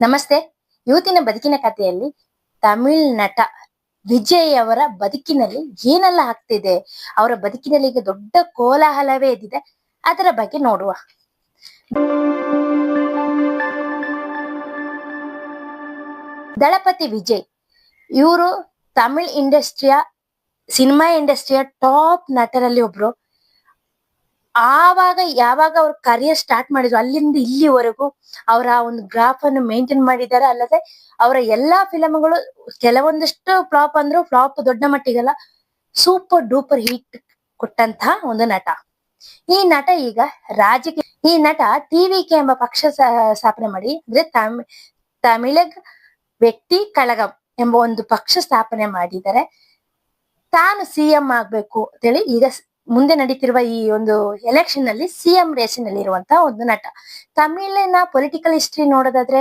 ನಮಸ್ತೆ. ಇವತ್ತಿನ ಬದುಕಿನ ಕಥೆಯಲ್ಲಿ ತಮಿಳ್ ನಟ ವಿಜಯ್ ಅವರ ಬದುಕಿನಲ್ಲಿ ಏನೆಲ್ಲ ಆಗ್ತಿದೆ, ಅವರ ಬದುಕಿನಲ್ಲಿ ಈಗ ದೊಡ್ಡ ಕೋಲಾಹಲವೇ ಎದ್ದಿದೆ. ಅದರ ಬಗ್ಗೆ ನೋಡುವ. ದಳಪತಿ ವಿಜಯ್ ಇವರು ತಮಿಳ್ ಸಿನಿಮಾ ಇಂಡಸ್ಟ್ರಿಯ ಟಾಪ್ ನಟರಲ್ಲಿ ಒಬ್ರು. ಯಾವಾಗ ಅವ್ರ ಕರಿಯರ್ ಸ್ಟಾರ್ಟ್ ಮಾಡಿದ್ರು ಅಲ್ಲಿಂದ ಇಲ್ಲಿವರೆಗೂ ಅವರ ಒಂದು ಗ್ರಾಫ್ ಅನ್ನು ಮೇಂಟೈನ್ ಮಾಡಿದ್ದಾರೆ. ಅಲ್ಲದೆ ಅವರ ಎಲ್ಲಾ ಫಿಲಂಗಳು ಕೆಲವೊಂದಿಷ್ಟು ಫ್ಲಾಪ್ ಅಂದ್ರು ಫ್ಲಾಪ್ ದೊಡ್ಡ ಮಟ್ಟಿಗೆಲ್ಲ ಸೂಪರ್ ಡೂಪರ್ ಹಿಟ್ ಕೊಟ್ಟಂತಹ ಒಂದು ನಟ. ಈ ನಟ ಟಿವಿಕೆ ಎಂಬ ಪಕ್ಷ ಸ್ಥಾಪನೆ ಮಾಡಿ, ಅಂದ್ರೆ ತಮಿಳಗ್ ವ್ಯಕ್ತಿ ಕಳಗಂ ಎಂಬ ಒಂದು ಪಕ್ಷ ಸ್ಥಾಪನೆ ಮಾಡಿದ್ದಾರೆ. ತಾನು ಸಿಎಂ ಆಗ್ಬೇಕು ಅಂತೇಳಿ ಈಗ ಮುಂದೆ ನಡೀತಿರುವ ಈ ಒಂದು ಎಲೆಕ್ಷನ್ ನಲ್ಲಿ ಸಿಎಂ ರೇಸಿನಲ್ಲಿ ಇರುವಂತಹ ಒಂದು ನಟ. ತಮಿಳಿನ ಪೊಲಿಟಿಕಲ್ ಹಿಸ್ಟ್ರಿ ನೋಡೋದಾದ್ರೆ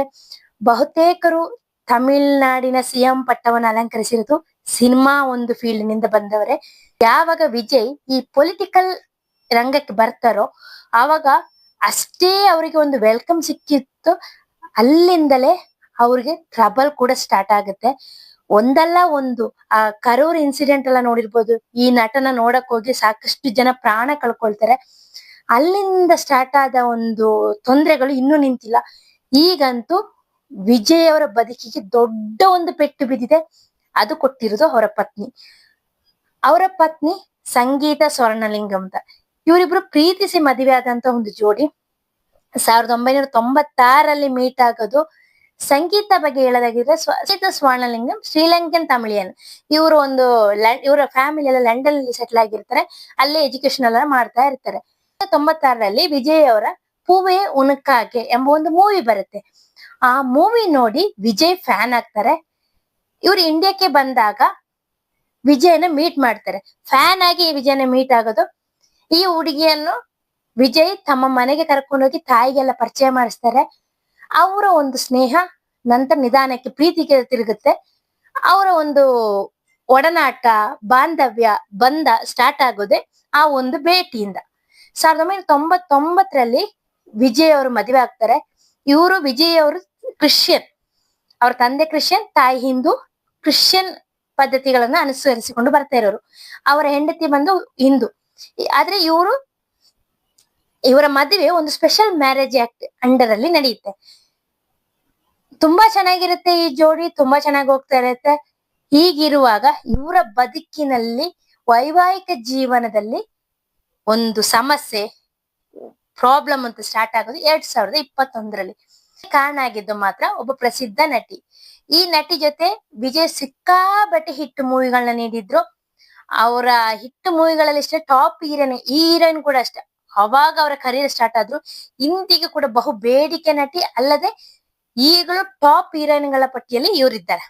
ಬಹುತೇಕರು ತಮಿಳ್ನಾಡಿನ ಸಿಎಂ ಪಟ್ಟವನ್ನು ಅಲಂಕರಿಸಿರೋದು ಸಿನಿಮಾ ಒಂದು ಫೀಲ್ಡ್ ನಿಂದ ಬಂದವರೇ. ಯಾವಾಗ ವಿಜಯ್ ಈ ಪೊಲಿಟಿಕಲ್ ರಂಗಕ್ಕೆ ಬರ್ತಾರೋ ಆವಾಗ ಅಷ್ಟೇ ಅವರಿಗೆ ಒಂದು ವೆಲ್ಕಮ್ ಸಿಕ್ಕಿತ್ತು. ಅಲ್ಲಿಂದಲೇ ಅವ್ರಿಗೆ ಟ್ರಬಲ್ ಕೂಡ ಸ್ಟಾರ್ಟ್ ಆಗುತ್ತೆ. ಒಂದಲ್ಲ ಒಂದು ಆ ಕರೂರ್ ಇನ್ಸಿಡೆಂಟ್ ಎಲ್ಲ ನೋಡಿರ್ಬೋದು. ಈ ನಟನ ನೋಡಕ್ ಹೋಗಿ ಸಾಕಷ್ಟು ಜನ ಪ್ರಾಣ ಕಳ್ಕೊಳ್ತಾರೆ. ಅಲ್ಲಿಂದ ಸ್ಟಾರ್ಟ್ ಆದ ಒಂದು ತೊಂದರೆಗಳು ಇನ್ನೂ ನಿಂತಿಲ್ಲ. ಈಗಂತೂ ವಿಜಯ್ ಅವರ ಬದುಕಿಗೆ ದೊಡ್ಡ ಒಂದು ಪೆಟ್ಟು ಬಿದ್ದಿದೆ. ಅದು ಕೊಟ್ಟಿರೋದು ಅವರ ಪತ್ನಿ ಸಂಗೀತ ಸ್ವರ್ಣಲಿಂಗಂ ಅಂತ. ಇವರಿಬ್ರು ಪ್ರೀತಿಸಿ ಮದುವೆ ಆದಂತ ಒಂದು ಜೋಡಿ. 1996 ಮೀಟ್ ಆಗೋದು. ಸಂಗೀತ ಬಗ್ಗೆ ಹೇಳೋದಾಗಿದ್ರೆ ಸಂಗೀತ ಸ್ವರ್ಣಲಿಂಗಂ ಶ್ರೀಲಂಕನ್ ತಮಿಳಿಯನ್. ಇವರ ಫ್ಯಾಮಿಲಿ ಎಲ್ಲ ಲಂಡನ್ ಅಲ್ಲಿ ಸೆಟ್ಲ್ ಆಗಿರ್ತಾರೆ. ಅಲ್ಲೇ ಎಜುಕೇಶನ್ ಎಲ್ಲ ಮಾಡ್ತಾ ಇರ್ತಾರೆ. 1996 ವಿಜಯ್ ಅವರ ಪೂವೆ ಉನಕ್ಕಾಗೆ ಎಂಬ ಒಂದು ಮೂವಿ ಬರುತ್ತೆ. ಆ ಮೂವಿ ನೋಡಿ ವಿಜಯ್ ಫ್ಯಾನ್ ಆಗ್ತಾರೆ. ಇವ್ರು ಇಂಡಿಯಾಕ್ಕೆ ಬಂದಾಗ ವಿಜಯನ ಮೀಟ್ ಮಾಡ್ತಾರೆ. ಫ್ಯಾನ್ ಆಗಿ ವಿಜಯನ ಮೀಟ್ ಆಗೋದು. ಈ ಹುಡುಗಿಯನ್ನು ವಿಜಯ್ ತಮ್ಮ ಮನೆಗೆ ಕರ್ಕೊಂಡೋಗಿ ತಾಯಿಗೆಲ್ಲ ಪರಿಚಯ ಮಾಡಿಸ್ತಾರೆ. ಅವರ ಒಂದು ಸ್ನೇಹ ನಂತರ ನಿಧಾನಕ್ಕೆ ಪ್ರೀತಿಗೆ ತಿರುಗುತ್ತೆ. ಅವರ ಒಂದು ಒಡನಾಟ ಬಾಂಧವ್ಯ ಬಂಧ ಸ್ಟಾರ್ಟ್ ಆಗೋದೆ ಆ ಒಂದು ಭೇಟಿಯಿಂದ. 1999 ವಿಜಯ್ ಅವರು ಮದುವೆ ಆಗ್ತಾರೆ. ವಿಜಯ್ ಅವರು ಕ್ರಿಶ್ಚಿಯನ್. ಅವ್ರ ತಂದೆ ಕ್ರಿಶ್ಚಿಯನ್, ತಾಯಿ ಹಿಂದೂ. ಕ್ರಿಶ್ಚಿಯನ್ ಪದ್ಧತಿಗಳನ್ನ ಅನುಸರಿಸಿಕೊಂಡು ಬರ್ತಾ ಇರೋರು. ಅವರ ಹೆಂಡತಿ ಬಂದು ಹಿಂದೂ. ಆದ್ರೆ ಇವರ ಮದುವೆ ಒಂದು ಸ್ಪೆಷಲ್ ಮ್ಯಾರೇಜ್ ಆಕ್ಟ್ ಅಂಡರ್ ಅಲ್ಲಿ ನಡೆಯುತ್ತೆ. ತುಂಬಾ ಚೆನ್ನಾಗಿರುತ್ತೆ ಈ ಜೋಡಿ, ತುಂಬಾ ಚೆನ್ನಾಗಿ ಹೋಗ್ತಾ ಇರುತ್ತೆ. ಹೀಗಿರುವಾಗ ಇವರ ಬದುಕಿನಲ್ಲಿ ವೈವಾಹಿಕ ಜೀವನದಲ್ಲಿ ಒಂದು ಸಮಸ್ಯೆ ಪ್ರಾಬ್ಲಮ್ ಅಂತ ಸ್ಟಾರ್ಟ್ ಆಗೋದು 2021. ಕಾರಣ ಆಗಿದ್ದು ಮಾತ್ರ ಒಬ್ಬ ಪ್ರಸಿದ್ಧ ನಟಿ. ಈ ನಟಿ ಜೊತೆ ವಿಜಯ್ ಸಿಕ್ಕಾಬಟ್ಟೆ ಹಿಟ್ ಮೂವಿಗಳನ್ನ ನೀಡಿದ್ರು. ಅವರ ಹಿಟ್ ಮೂವಿಗಳಲ್ಲಿ ಅಷ್ಟೇ ಟಾಪ್ ಹೀರೋಯಿನ್ ಕೂಡ ಅಷ್ಟೇ. ಅವಾಗ ಅವರ ಕರಿಯರ್ ಸ್ಟಾರ್ಟ್ ಆದ್ರು. ಇಂದಿಗೂ ಕೂಡ ಬಹು ಬೇಡಿಕೆ ನಟಿ. ಅಲ್ಲದೆ ಈಗಲೂ ಟಾಪ್ ಹೀರೋಯಿನ್ಗಳ ಪಟ್ಟಿಯಲ್ಲಿ ಇವರಿದ್ದಾರೆ.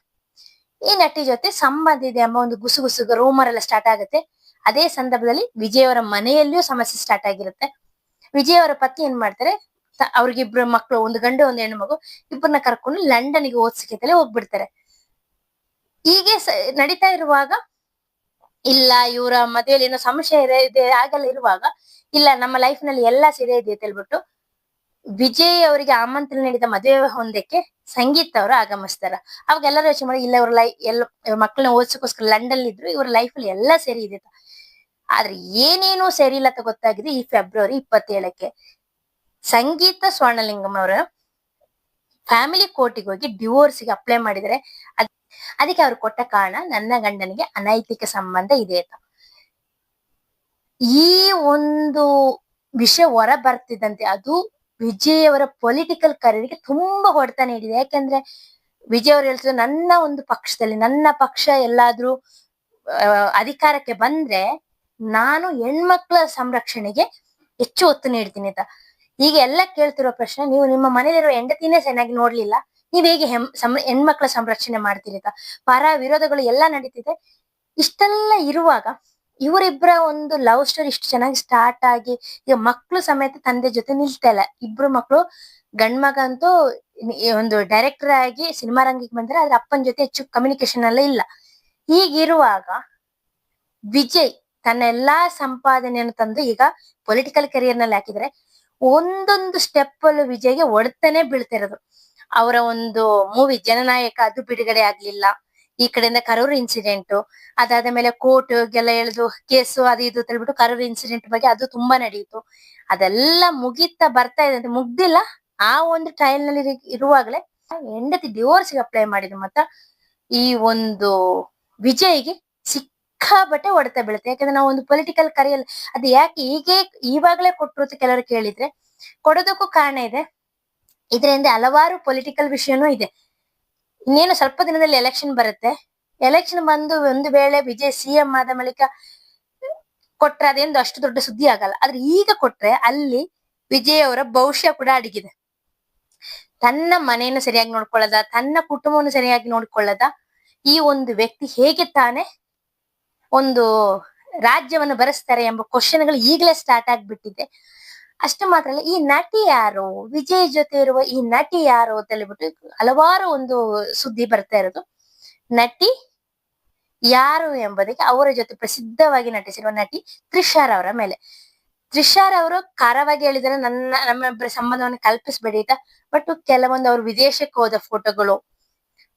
ಈ ನಟಿ ಜೊತೆ ಸಂಬಂಧ ಇದೆ ಎಂಬ ಒಂದು ಗುಸುಗುಸುಗ ರೂಮರ್ ಎಲ್ಲ ಸ್ಟಾರ್ಟ್ ಆಗುತ್ತೆ. ಅದೇ ಸಂದರ್ಭದಲ್ಲಿ ವಿಜಯ್ ಅವರ ಮನೆಯಲ್ಲಿಯೂ ಸಮಸ್ಯೆ ಸ್ಟಾರ್ಟ್ ಆಗಿರುತ್ತೆ. ವಿಜಯ್ ಅವರ ಪತಿ ಏನ್ ಮಾಡ್ತಾರೆ, ಅವ್ರಿಗಿಬ್ರು ಮಕ್ಕಳು, ಒಂದು ಗಂಡು ಒಂದು ಹೆಣ್ಣು ಮಗು, ಇಬ್ಬರನ್ನ ಕರ್ಕೊಂಡು ಲಂಡನ್ಗೆ ಓದಿಸಕ್ಕೆ ಹೋಗ್ಬಿಡ್ತಾರೆ. ಹೀಗೆ ನಡೀತಾ ಇರುವಾಗ, ಇಲ್ಲ ಇವರ ಮದುವೆಯಲ್ಲಿ ಏನೋ ಸಮಸ್ಯೆ ಇದೆ ಹಾಗೆಲ್ಲ ಇರುವಾಗ, ಇಲ್ಲ ನಮ್ಮ ಲೈಫ್ ನಲ್ಲಿ ಎಲ್ಲಾ ಸರಿ ಇದೆ ಅಂತ ಹೇಳ್ಬಿಟ್ಟು ವಿಜಯ್ ಅವರಿಗೆ ಆಮಂತ್ರಣ ನೀಡಿದ ಮದುವೆ ಹೊಂದಕ್ಕೆ ಸಂಗೀತ ಅವರು ಆಗಮಿಸ್ತಾರ. ಅವಾಗ ಎಲ್ಲರೂ ಯೋಚನೆ ಮಾಡಿ, ಇಲ್ಲ ಇವ್ರ ಮಕ್ಕಳನ್ನ ಓದಿಸೋಕೋಸ್ಕರ ಲಂಡನ್ ಇದ್ರು, ಇವ್ರ ಲೈಫ್ ಅಲ್ಲಿ ಎಲ್ಲಾ ಸರಿ ಇದೆ. ಆದ್ರೆ ಏನೇನು ಸರಿ ಇಲ್ಲ ಅಂತ ಗೊತ್ತಾಗಿದೆ ಈ ಫೆಬ್ರವರಿ 27 ಸಂಗೀತ ಸ್ವರ್ಣಲಿಂಗಂ ಅವರ ಫ್ಯಾಮಿಲಿ ಕೋರ್ಟಿಗೆ ಹೋಗಿ ಡಿವೋರ್ಸ್ಗೆ ಅಪ್ಲೈ ಮಾಡಿದರೆ. ಅದಕ್ಕೆ ಅವ್ರು ಕೊಟ್ಟ ಕಾರಣ, ನನ್ನ ಗಂಡನಿಗೆ ಅನೈತಿಕ ಸಂಬಂಧ ಇದೆ ಅಂತ. ಈ ಒಂದು ವಿಷಯ ಹೊರ ಬರ್ತಿದ್ದಂತೆ ಅದು ವಿಜಯ್ ಅವರ ಪೊಲಿಟಿಕಲ್ ಕರಿಯರ್ಗೆ ತುಂಬಾ ಹೊಡೆತ ನೀಡಿದೆ. ಯಾಕೆಂದ್ರೆ ವಿಜಯ್ ಅವರು ಹೇಳ್ತಿದ್ರು, ನನ್ನ ಒಂದು ಪಕ್ಷದಲ್ಲಿ ನನ್ನ ಪಕ್ಷ ಎಲ್ಲಾದ್ರೂ ಅಧಿಕಾರಕ್ಕೆ ಬಂದ್ರೆ ನಾನು ಹೆಣ್ಮಕ್ಳ ಸಂರಕ್ಷಣೆಗೆ ಹೆಚ್ಚು ಒತ್ತು ನೀಡ್ತೀನಿ ಅಂತ. ಈಗ ಎಲ್ಲ ಕೇಳ್ತಿರೋ ಪ್ರಶ್ನೆ, ನೀವು ನಿಮ್ಮ ಮನೇಲಿರೋ ಹೆಂಡತಿನೇ ಚೆನ್ನಾಗಿ ನೋಡ್ಲಿಲ್ಲ, ನೀವ್ ಹೇಗೆ ಹೆಣ್ಮಕ್ಳ ಸಂರಕ್ಷಣೆ ಮಾಡ್ತೀರಿ ಅಂತ. ಪರ ವಿರೋಧಗಳು ಎಲ್ಲ ನಡೀತಿದೆ. ಇಷ್ಟೆಲ್ಲ ಇರುವಾಗ ಇವರಿಬ್ಬರ ಒಂದು ಲವ್ ಸ್ಟೋರಿ ಇಷ್ಟು ಚೆನ್ನಾಗಿ ಸ್ಟಾರ್ಟ್ ಆಗಿ ಈಗ ಮಕ್ಳು ಸಮೇತ ತಂದೆ ಜೊತೆ ನಿಲ್ತಾ ಇಲ್ಲ. ಇಬ್ರು ಮಕ್ಳು, ಗಂಡ್ ಮಗ ಅಂತೂ ಒಂದು ಡೈರೆಕ್ಟರ್ ಆಗಿ ಸಿನಿಮಾ ರಂಗಕ್ಕೆ ಬಂದ್ರೆ, ಅದ್ರ ಅಪ್ಪನ ಜೊತೆ ಹೆಚ್ಚು ಕಮ್ಯುನಿಕೇಶನ್ ಎಲ್ಲ ಇಲ್ಲ. ಹೀಗಿರುವಾಗ ವಿಜಯ್ ತನ್ನ ಎಲ್ಲಾ ಸಂಪಾದನೆಯನ್ನು ತಂದು ಈಗ ಪೊಲಿಟಿಕಲ್ ಕರಿಯರ್ ನಲ್ಲಿ ಹಾಕಿದ್ರೆ, ಒಂದೊಂದು ಸ್ಟೆಪ್ ಅಲ್ಲೂ ವಿಜಯ್ಗೆ ಹೊಡೆತಾನೆ ಬೀಳ್ತಿರೋದು. ಅವರ ಒಂದು ಮೂವಿ ಜನನಾಯಕ ಅದು ಬಿಡುಗಡೆ ಆಗ್ಲಿಲ್ಲ. ಈ ಕಡೆಯಿಂದ ಕರೂರ್ ಇನ್ಸಿಡೆಂಟ್, ಅದಾದ ಮೇಲೆ ಕೋರ್ಟ್ಗೆಲ್ಲ ಎಳೆದು ಕೇಸು ಅದು ಇದು ಅಂತ ಹೇಳ್ಬಿಟ್ಟು ಕರೂರ್ ಇನ್ಸಿಡೆಂಟ್ ಬಗ್ಗೆ ಅದು ತುಂಬಾ ನಡೀತು. ಅದೆಲ್ಲ ಮುಗಿತಾ ಬರ್ತಾ ಇದೆ ಅಂತ ಮುಗ್ದಿಲ್ಲ. ಆ ಒಂದು ಟ್ರಯಲ್ ನಲ್ಲಿ ಇರುವಾಗಲೇ ಹೆಂಡತಿ ಡಿವೋರ್ಸ್ಗೆ ಅಪ್ಲೈ ಮಾಡಿದ್ರು. ಮತ್ತ ಈ ಒಂದು ವಿಜಯ್ಗೆ ಸಿಕ್ಕಾಬಟ್ಟೆ ಹೊಡೆತ ಬೀಳುತ್ತೆ. ಯಾಕಂದ್ರೆ ನಾವು ಒಂದು ಪೊಲಿಟಿಕಲ್ ಕರಿಯಲ್ ಅದು ಯಾಕೆ ಹೀಗೆ ಇವಾಗಲೇ ಕೊಟ್ರು ಅಂತ ಕೆಲವರು ಕೇಳಿದ್ರೆ, ಕೊಡೋದಕ್ಕೂ ಕಾರಣ ಇದೆ. ಇದರಿಂದ ಹಲವಾರು ಪೊಲಿಟಿಕಲ್ ವಿಷಯನೂ ಇದೆ. ಇನ್ನೇನು ಸ್ವಲ್ಪ ದಿನದಲ್ಲಿ ಎಲೆಕ್ಷನ್ ಬರುತ್ತೆ. ಎಲೆಕ್ಷನ್ ಬಂದು ಒಂದು ವೇಳೆ ವಿಜಯ್ ಸಿಎಂ ಆದ ಬಳಿಕ ಕೊಟ್ರೆ ಅದೇಂದು ಅಷ್ಟು ದೊಡ್ಡ ಸುದ್ದಿ ಆಗಲ್ಲ. ಆದ್ರೆ ಈಗ ಕೊಟ್ರೆ ಅಲ್ಲಿ ವಿಜಯ್ ಅವರ ಭವಿಷ್ಯ ಕೂಡ ಅಡಗಿದೆ. ತನ್ನ ಮನೆಯನ್ನು ಸರಿಯಾಗಿ ನೋಡ್ಕೊಳ್ಳದ, ತನ್ನ ಕುಟುಂಬವನ್ನು ಸರಿಯಾಗಿ ನೋಡ್ಕೊಳ್ಳದ ಈ ಒಂದು ವ್ಯಕ್ತಿ ಹೇಗೆ ತಾನೇ ಒಂದು ರಾಜ್ಯವನ್ನು ಭರಿಸ್ತಾರೆ ಎಂಬ ಕ್ವಶನ್ಗಳು ಈಗಲೇ ಸ್ಟಾರ್ಟ್ ಆಗ್ಬಿಟ್ಟಿದೆ. ಅಷ್ಟು ಮಾತ್ರ ಅಲ್ಲ, ಈ ನಟಿ ಯಾರು, ವಿಜಯ್ ಜೊತೆ ಇರುವ ಈ ನಟಿ ಯಾರು ಅಂತ ಹೇಳ್ಬಿಟ್ಟು ಹಲವಾರು ಒಂದು ಸುದ್ದಿ ಬರ್ತಾ ಇರೋದು. ನಟಿ ಯಾರು ಎಂಬುದಕ್ಕೆ ಅವರ ಜೊತೆ ಪ್ರಸಿದ್ಧವಾಗಿ ನಟಿಸಿರುವ ನಟಿ ತ್ರಿಷಾರವರ ಮೇಲೆ. ತ್ರಿಷಾರವರು ಖಾರವಾಗಿ ಹೇಳಿದರೆ ನಮ್ಮಿಬ್ಬರ ಸಂಬಂಧವನ್ನು ಕಲ್ಪಿಸಬೇಡಿ ಅಂತ. ಬಟ್ ಕೆಲವೊಂದು ಅವರು ವಿದೇಶಕ್ಕೆ ಹೋದ ಫೋಟೋಗಳು,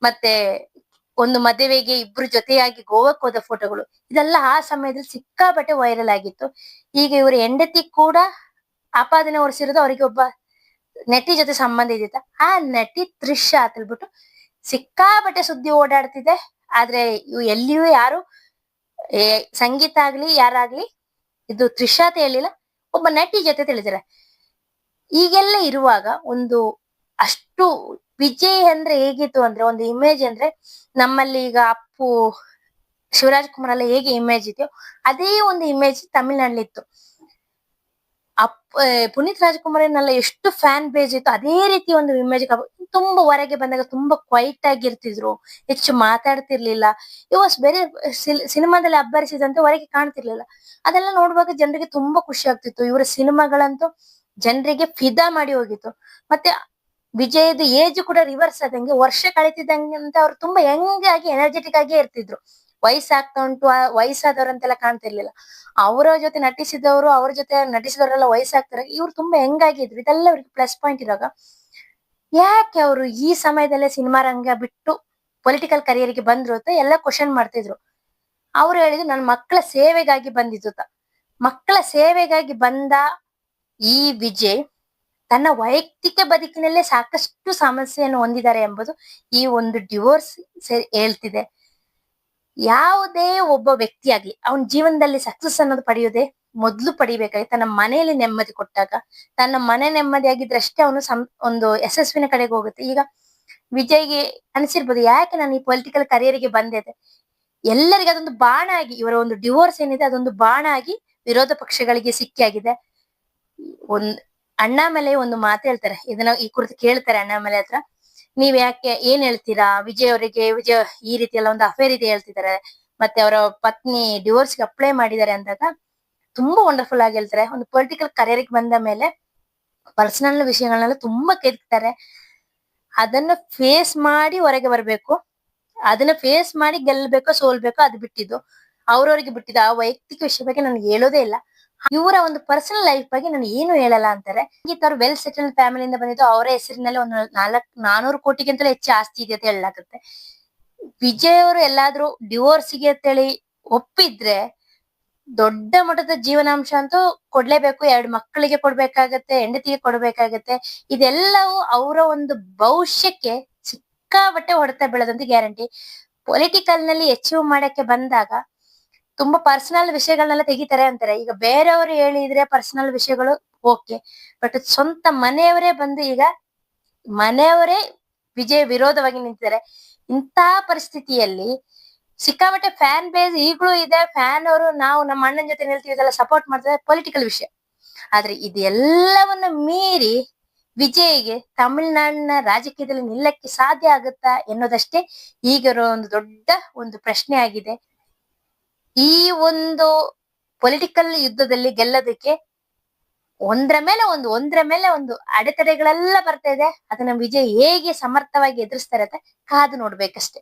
ಮತ್ತೆ ಒಂದು ಮದುವೆಗೆ ಇಬ್ರು ಜೊತೆಯಾಗಿ ಗೋವಾಕ್ಕೆ ಹೋದ ಫೋಟೋಗಳು, ಇದೆಲ್ಲ ಆ ಸಮಯದಲ್ಲಿ ಸಿಕ್ಕಾಪಟ್ಟೆ ವೈರಲ್ ಆಗಿತ್ತು. ಈಗ ಇವರು ಹೆಂಡತಿ ಕೂಡ ಆಪಾದನೆ ಹೊರಿಸಿರೋದು ಅವರಿಗೆ ಒಬ್ಬ ನಟಿ ಜೊತೆ ಸಂಬಂಧ ಇದ್ದಿತ್ತ. ಆ ನಟಿ ತ್ರಿಷಾ ಅಂತ ಹೇಳ್ಬಿಟ್ಟು ಸಿಕ್ಕಾಪಟ್ಟೆ ಸುದ್ದಿ ಓಡಾಡ್ತಿದೆ. ಆದ್ರೆ ಇವು ಎಲ್ಲಿಯೂ ಯಾರು ಸಂಗೀತ ಆಗ್ಲಿ ಯಾರಾಗ್ಲಿ ಇದು ತ್ರಿಷಾ ಅಂತ ಹೇಳಿಲ್ಲ, ಒಬ್ಬ ನಟಿ ಜೊತೆ ತಿಳಿದಾರೆ. ಈಗೆಲ್ಲ ಇರುವಾಗ ಒಂದು ಅಷ್ಟು ವಿಜಯ್ ಅಂದ್ರೆ ಹೇಗಿತ್ತು ಅಂದ್ರೆ, ಒಂದು ಇಮೇಜ್ ಅಂದ್ರೆ ನಮ್ಮಲ್ಲಿ ಈಗ ಅಪ್ಪು ಶಿವರಾಜ್ ಕುಮಾರ್ ಎಲ್ಲ ಹೇಗೆ ಇಮೇಜ್ ಇದೆಯೋ ಅದೇ ಒಂದು ಇಮೇಜ್ ತಮಿಳ್ನಾಡಲ್ಲಿ ಇತ್ತು. ಪುನೀತ್ ರಾಜ್ಕುಮಾರ್ನೆಲ್ಲ ಎಷ್ಟು ಫ್ಯಾನ್ ಬೇಸ್ ಇತ್ತು ಅದೇ ರೀತಿ ಒಂದು ಇಮೇಜ್. ತುಂಬಾ ಹೊರಗೆ ಬಂದಾಗ ತುಂಬಾ ಕ್ವೈಟ್ ಆಗಿರ್ತಿದ್ರು, ಹೆಚ್ಚು ಮಾತಾಡ್ತಿರ್ಲಿಲ್ಲ. ವಾಸ್ ಬೇರೆ ಸಿನಿಮಾದಲ್ಲಿ ಅಬ್ಬರಿಸಿದಂತೆ ಹೊರಗೆ ಕಾಣ್ತಿರ್ಲಿಲ್ಲ. ಅದೆಲ್ಲ ನೋಡುವಾಗ ಜನರಿಗೆ ತುಂಬಾ ಖುಷಿ ಆಗ್ತಿತ್ತು. ಇವರ ಸಿನಿಮಾಗಳಂತೂ ಜನರಿಗೆ ಫಿದಾ ಮಾಡಿ ಹೋಗಿತ್ತು. ಮತ್ತೆ ವಿಜಯದ ಏಜ್ ಕೂಡ ರಿವರ್ಸ್ ಆದಂಗೆ, ವರ್ಷ ಕಳೀತಿದ್ದಂಗೆ ಅಂತ ಅವ್ರು ತುಂಬಾ ಯಂಗ್ ಆಗಿ ಎನರ್ಜೆಟಿಕ್ ಆಗೇ ಇರ್ತಿದ್ರು. ವಯಸ್ಸಾಗ್ತಾ ಉಂಟು ವಯಸ್ಸಾದವ್ರಂತೆಲ್ಲ ಕಾಣ್ತಿರ್ಲಿಲ್ಲ. ಅವರ ಜೊತೆ ನಟಿಸಿದವರು, ಅವ್ರ ಜೊತೆ ನಟಿಸಿದವರೆಲ್ಲ ವಯಸ್ಸಾಗ್ತಾರೆ, ಇವ್ರು ತುಂಬಾ ಯಂಗ್ ಆಗಿದ್ರು. ಇದೆಲ್ಲ ಅವ್ರಿಗೆ ಪ್ಲಸ್ ಪಾಯಿಂಟ್ ಇರುವಾಗ ಯಾಕೆ ಅವರು ಈ ಸಮಯದಲ್ಲೇ ಸಿನಿಮಾ ರಂಗ ಬಿಟ್ಟು ಪೊಲಿಟಿಕಲ್ ಕರಿಯರ್ಗೆ ಬಂದ್ರು ಅಂತ ಎಲ್ಲ ಕ್ವಶನ್ ಮಾಡ್ತಿದ್ರು. ಅವ್ರು ಹೇಳಿದ್ರು ನನ್ನ ಮಕ್ಕಳ ಸೇವೆಗಾಗಿ ಬಂದಿದ್ದು. ಮಕ್ಕಳ ಸೇವೆಗಾಗಿ ಬಂದ ಈ ವಿಜಯ್ ತನ್ನ ವೈಯಕ್ತಿಕ ಬದುಕಿನಲ್ಲೇ ಸಾಕಷ್ಟು ಸಮಸ್ಯೆಯನ್ನು ಹೊಂದಿದ್ದಾರೆ ಎಂಬುದು ಈ ಒಂದು ಡಿವೋರ್ಸ್ ಹೇಳ್ತಿದೆ. ಯಾವುದೇ ಒಬ್ಬ ವ್ಯಕ್ತಿ ಆಗ್ಲಿ ಅವನ ಜೀವನದಲ್ಲಿ ಸಕ್ಸಸ್ ಅನ್ನೋದು ಪಡೆಯೋದೇ ಮೊದ್ಲು ಪಡಿಬೇಕಾಗಿ ತನ್ನ ಮನೆಯಲ್ಲಿ ನೆಮ್ಮದಿ ಕೊಟ್ಟಾಗ, ತನ್ನ ಮನೆ ನೆಮ್ಮದಿ ಆಗಿದ್ರೆ ಅಷ್ಟೇ ಅವನು ಒಂದು ಯಶಸ್ವಿನ ಕಡೆಗೆ ಹೋಗುತ್ತೆ. ಈಗ ವಿಜಯ್ಗೆ ಅನ್ಸಿರ್ಬೋದು ಯಾಕೆ ನಾನು ಈ ಪೊಲಿಟಿಕಲ್ ಕರಿಯರ್ಗೆ ಬಂದೆ. ಎಲ್ಲರಿಗೆ ಅದೊಂದು ಬಾಣ ಆಗಿ, ಇವರ ಒಂದು ಡಿವೋರ್ಸ್ ಏನಿದೆ ಅದೊಂದು ಬಾಣ ಆಗಿ ವಿರೋಧ ಪಕ್ಷಗಳಿಗೆ ಸಿಕ್ಕಿಯಾಗಿದೆ. ಅಣ್ಣಾಮಲೈ ಒಂದು ಮಾತು ಹೇಳ್ತಾರೆ, ಇದನ್ನ ಈ ಕುರಿತು ಕೇಳ್ತಾರೆ ಅಣ್ಣಾಮಲೈ ಹತ್ರ, ನೀವ್ ಯಾಕೆ ಏನ್ ಹೇಳ್ತೀರಾ ವಿಜಯ್ ಅವರಿಗೆ, ವಿಜಯ್ ಈ ರೀತಿ ಎಲ್ಲ ಒಂದು ಅಫೇರ್ ಇದೆ ಹೇಳ್ತಿದ್ದಾರೆ, ಮತ್ತೆ ಅವರ ಪತ್ನಿ ಡಿವೋರ್ಸ್ಗೆ ಅಪ್ಲೈ ಮಾಡಿದ್ದಾರೆ ಅಂದಾಗ ತುಂಬಾ ವಂಡರ್ಫುಲ್ ಆಗಿ ಹೇಳ್ತಾರೆ. ಒಂದು ಪೊಲಿಟಿಕಲ್ ಕರಿಯರ್ಗೆ ಬಂದ ಮೇಲೆ ಪರ್ಸನಲ್ ವಿಷಯಗಳನ್ನೆಲ್ಲ ತುಂಬಾ ಕೆದಕ್ತಾರೆ. ಅದನ್ನ ಫೇಸ್ ಮಾಡಿ ಹೊರಗೆ ಬರ್ಬೇಕು, ಅದನ್ನ ಫೇಸ್ ಮಾಡಿ ಗೆಲ್ಬೇಕೋ ಸೋಲ್ಬೇಕೋ ಅದು ಬಿಟ್ಟಿದ್ದು ಅವ್ರವ್ರಿಗೆ ಬಿಟ್ಟಿದ್ದು. ಆ ವೈಯಕ್ತಿಕ ವಿಷಯ ಬಗ್ಗೆ ನನ್ಗೆ ಹೇಳೋದೇ ಇಲ್ಲ. ಇವರ ಒಂದು ಪರ್ಸನಲ್ ಲೈಫ್ ಬಗ್ಗೆ ನಾನು ಏನು ಹೇಳಲ್ಲ ಅಂತಾರೆ. ಅವ್ರು ವೆಲ್ ಸೆಟಲ್ಡ್ ಫ್ಯಾಮಿಲಿಯಿಂದ ಬಂದಿದ್ದು, ಅವರ ಹೆಸರಿನಲ್ಲಿ ಒಂದು 400 ಕೋಟಿಗಿಂತಲೂ ಹೆಚ್ಚು ಆಸ್ತಿ ಇದೆ ಅಂತ ಹೇಳಲಾಗುತ್ತೆ. ವಿಜಯ್ ಅವರು ಎಲ್ಲಾದ್ರೂ ಡಿವೋರ್ಸ್ಗೆ ಅಂತೇಳಿ ಒಪ್ಪಿದ್ರೆ ದೊಡ್ಡ ಮಟ್ಟದ ಜೀವನಾಂಶ ಅಂತೂ ಕೊಡ್ಲೇಬೇಕು. 2 ಮಕ್ಕಳಿಗೆ ಕೊಡ್ಬೇಕಾಗತ್ತೆ, ಹೆಂಡತಿಗೆ ಕೊಡ್ಬೇಕಾಗತ್ತೆ. ಇದೆಲ್ಲವೂ ಅವರ ಒಂದು ಭವಿಷ್ಯಕ್ಕೆ ಸಿಕ್ಕಾಬಟ್ಟೆ ಹೊಡೆತ ಬೀಳದಂತ ಗ್ಯಾರಂಟಿ. ಪೊಲಿಟಿಕಲ್ ನಲ್ಲಿ ಅಚೀವ್ ಮಾಡಕ್ಕೆ ಬಂದಾಗ ತುಂಬಾ ಪರ್ಸನಲ್ ವಿಷಯಗಳನ್ನೆಲ್ಲ ತೆಗಿತಾರೆ ಅಂತಾರೆ. ಈಗ ಬೇರೆಯವರು ಹೇಳಿದ್ರೆ ಪರ್ಸನಲ್ ವಿಷಯಗಳು ಓಕೆ, ಬಟ್ ಸ್ವಂತ ಮನೆಯವರೇ ಬಂದು ಈಗ ಮನೆಯವರೇ ವಿಜಯ್ ವಿರೋಧವಾಗಿ ನಿಂತಿದ್ದಾರೆ. ಇಂಥ ಪರಿಸ್ಥಿತಿಯಲ್ಲಿ ಸಿಕ್ಕಾಬಟ್ಟೆ ಫ್ಯಾನ್ ಬೇಸ್ ಈಗಲೂ ಇದೆ. ಫ್ಯಾನ್ ಅವರು ನಾವು ನಮ್ಮ ಅಣ್ಣನ ಜೊತೆ ನಿಲ್ತೀವಿ ಇದೆಲ್ಲ ಸಪೋರ್ಟ್ ಮಾಡ್ತಾರೆ, ಪೊಲಿಟಿಕಲ್ ವಿಷಯ. ಆದ್ರೆ ಇದೆಲ್ಲವನ್ನ ಮೀರಿ ವಿಜಯ್ಗೆ ತಮಿಳ್ನಾಡಿನ ರಾಜಕೀಯದಲ್ಲಿ ನಿಲ್ಲಕ್ಕೆ ಸಾಧ್ಯ ಆಗುತ್ತಾ ಎನ್ನುವುದಷ್ಟೇ ಈಗಿರೋ ಒಂದು ದೊಡ್ಡ ಒಂದು ಪ್ರಶ್ನೆ ಆಗಿದೆ. ಈ ಒಂದು ಪೊಲಿಟಿಕಲ್ ಯುದ್ಧದಲ್ಲಿ ಗೆಲ್ಲೋದಕ್ಕೆ ಒಂದ್ರ ಮೇಲೆ ಒಂದು ಅಡೆತಡೆಗಳೆಲ್ಲ ಬರ್ತಾ ಇದೆ. ಅದನ್ನ ವಿಜಯ್ ಹೇಗೆ ಸಮರ್ಥವಾಗಿ ಎದುರಿಸ್ತಾರೆ ಅಂತ ಕಾದು ನೋಡ್ಬೇಕಷ್ಟೆ.